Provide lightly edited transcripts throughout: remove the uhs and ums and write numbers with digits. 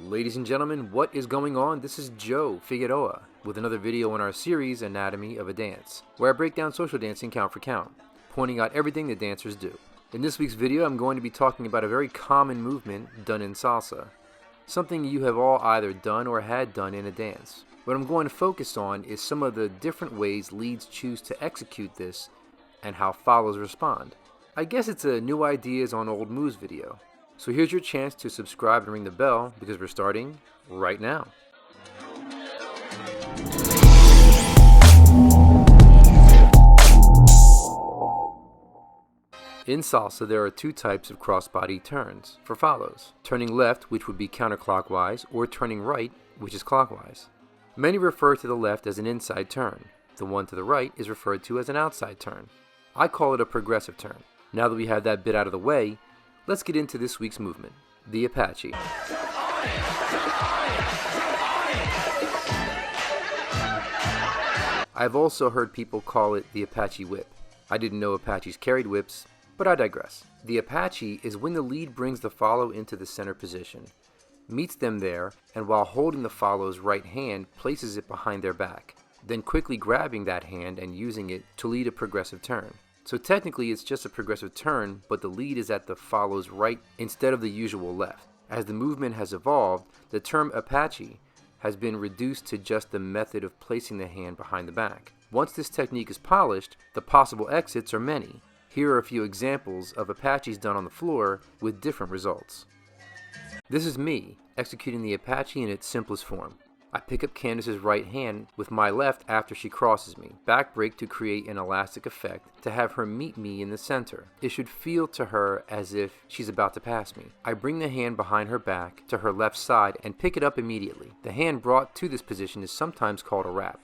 Ladies and gentlemen, what is going on? This is Joe Figueroa with another video in our series, Anatomy of a Dance, where I break down social dancing count for count, pointing out everything the dancers do. In this week's video, I'm going to be talking about a very common movement done in salsa, something you have all either done or had done in a dance. What I'm going to focus on is some of the different ways leads choose to execute this and how follows respond. I guess it's a new ideas on old moves video. So here's your chance to subscribe and ring the bell because we're starting right now. In salsa, there are two types of crossbody turns for follows: turning left, which would be counterclockwise, or turning right, which is clockwise. Many refer to the left as an inside turn. The one to the right is referred to as an outside turn. I call it a progressive turn. Now that we have that bit out of the way, let's get into this week's movement, the Apache. I've also heard people call it the Apache whip. I didn't know Apaches carried whips, but I digress. The Apache is when the lead brings the follow into the center position, meets them there, and while holding the follow's right hand, places it behind their back, then quickly grabbing that hand and using it to lead a progressive turn. So technically it's just a progressive turn, but the lead is at the follow's right instead of the usual left. As the movement has evolved, the term Apache has been reduced to just the method of placing the hand behind the back. Once this technique is polished, the possible exits are many. Here are a few examples of Apaches done on the floor with different results. This is me executing the Apache in its simplest form. I pick up Candace's right hand with my left after she crosses me, back break to create an elastic effect to have her meet me in the center. It should feel to her as if she's about to pass me. I bring the hand behind her back to her left side and pick it up immediately. The hand brought to this position is sometimes called a wrap.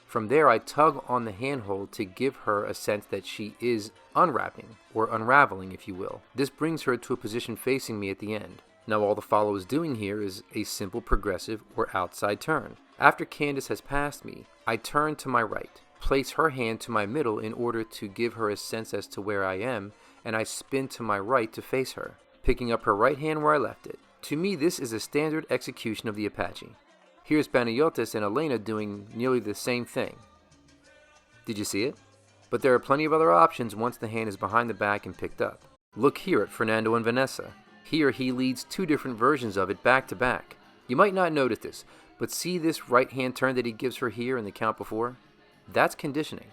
From there, I tug on the handhold to give her a sense that she is unwrapping, or unraveling if you will. This brings her to a position facing me at the end. Now all the follow is doing here is a simple progressive or outside turn. After Candace has passed me, I turn to my right, place her hand to my middle in order to give her a sense as to where I am, and I spin to my right to face her, picking up her right hand where I left it. To me, this is a standard execution of the Apache. Here's Panayotis and Elena doing nearly the same thing. Did you see it? But there are plenty of other options once the hand is behind the back and picked up. Look here at Fernando and Vanessa. Here he leads two different versions of it back to back. You might not notice this, but see this right hand turn that he gives her here in the count before? That's conditioning.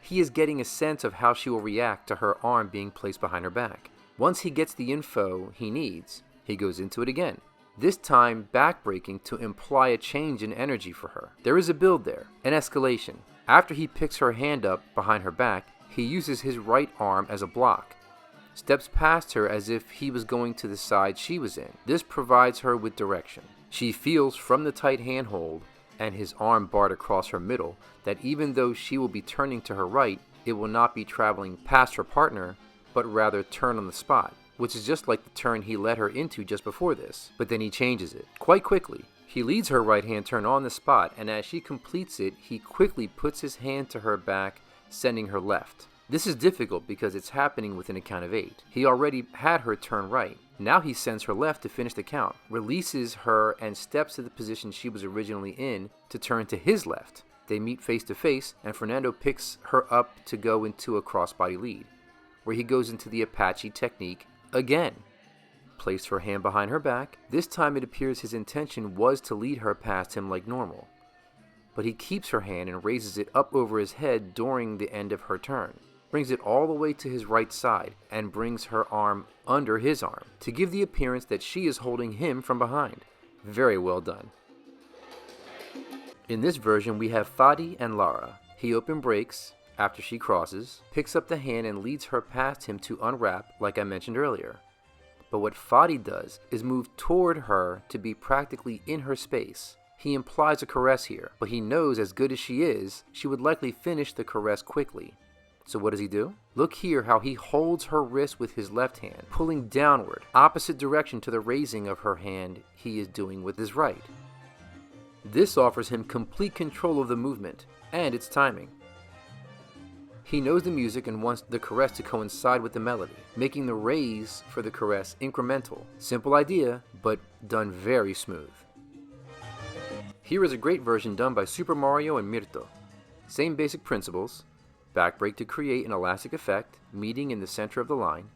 He is getting a sense of how she will react to her arm being placed behind her back. Once he gets the info he needs, he goes into it again. This time backbreaking to imply a change in energy for her. There is a build there, an escalation. After he picks her hand up behind her back, he uses his right arm as a block. Steps past her as if he was going to the side she was in. This provides her with direction. She feels from the tight handhold and his arm barred across her middle that even though she will be turning to her right, it will not be traveling past her partner, but rather turn on the spot, which is just like the turn he led her into just before this, but then he changes it quite quickly. He leads her right hand turn on the spot, and as she completes it, he quickly puts his hand to her back, sending her left. This is difficult because it's happening within a count of 8. He already had her turn right. Now he sends her left to finish the count, releases her and steps to the position she was originally in to turn to his left. They meet face to face and Fernando picks her up to go into a crossbody lead, where he goes into the Apache technique again. Placed her hand behind her back. This time it appears his intention was to lead her past him like normal, but he keeps her hand and raises it up over his head during the end of her turn. Brings it all the way to his right side and brings her arm under his arm to give the appearance that she is holding him from behind. Very well done. In this version we have Fadi and Lara. He open breaks after she crosses, picks up the hand and leads her past him to unwrap like I mentioned earlier. But what Fadi does is move toward her to be practically in her space. He implies a caress here, but he knows as good as she is, she would likely finish the caress quickly. So what does he do? Look here how he holds her wrist with his left hand, pulling downward, opposite direction to the raising of her hand he is doing with his right. This offers him complete control of the movement and its timing. He knows the music and wants the caress to coincide with the melody, making the raise for the caress incremental. Simple idea, but done very smooth. Here is a great version done by Super Mario and Mirto. Same basic principles, back break to create an elastic effect, meeting in the center of the line.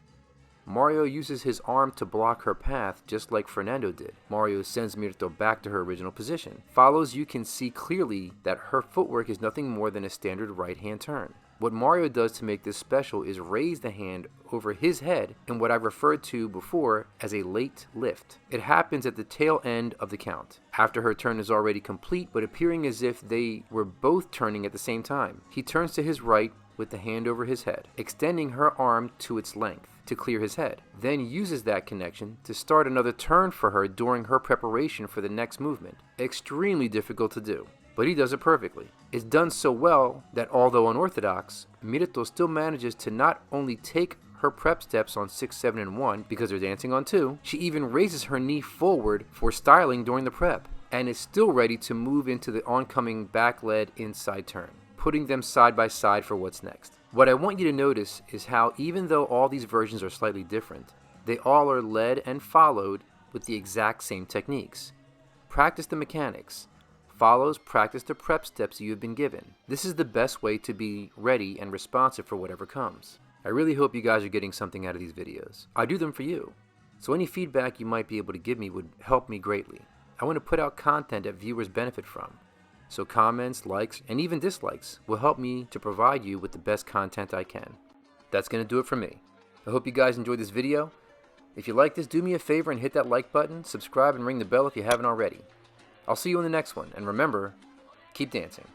Mario uses his arm to block her path just like Fernando did. Mario sends Mirto back to her original position. Follows, you can see clearly that her footwork is nothing more than a standard right hand turn. What Mario does to make this special is raise the hand over his head in what I've referred to before as a late lift. It happens at the tail end of the count, after her turn is already complete but appearing as if they were both turning at the same time. He turns to his right with the hand over his head, extending her arm to its length to clear his head, then uses that connection to start another turn for her during her preparation for the next movement. Extremely difficult to do, but he does it perfectly. It's done so well that although unorthodox, Mirto still manages to not only take her prep steps on 6, 7, and 1 because they're dancing on 2, she even raises her knee forward for styling during the prep, and is still ready to move into the oncoming back-led inside turn, putting them side by side for what's next. What I want you to notice is how even though all these versions are slightly different, they all are led and followed with the exact same techniques. Practice the mechanics. Follows practice the prep steps you have been given. This is the best way to be ready and responsive for whatever comes. I really hope you guys are getting something out of these videos. I do them for you, so any feedback you might be able to give me would help me greatly. I want to put out content that viewers benefit from. So comments, likes, and even dislikes will help me to provide you with the best content I can. That's going to do it for me. I hope you guys enjoyed this video. If you like this, do me a favor and hit that like button, subscribe, and ring the bell if you haven't already. I'll see you in the next one, and remember, keep dancing.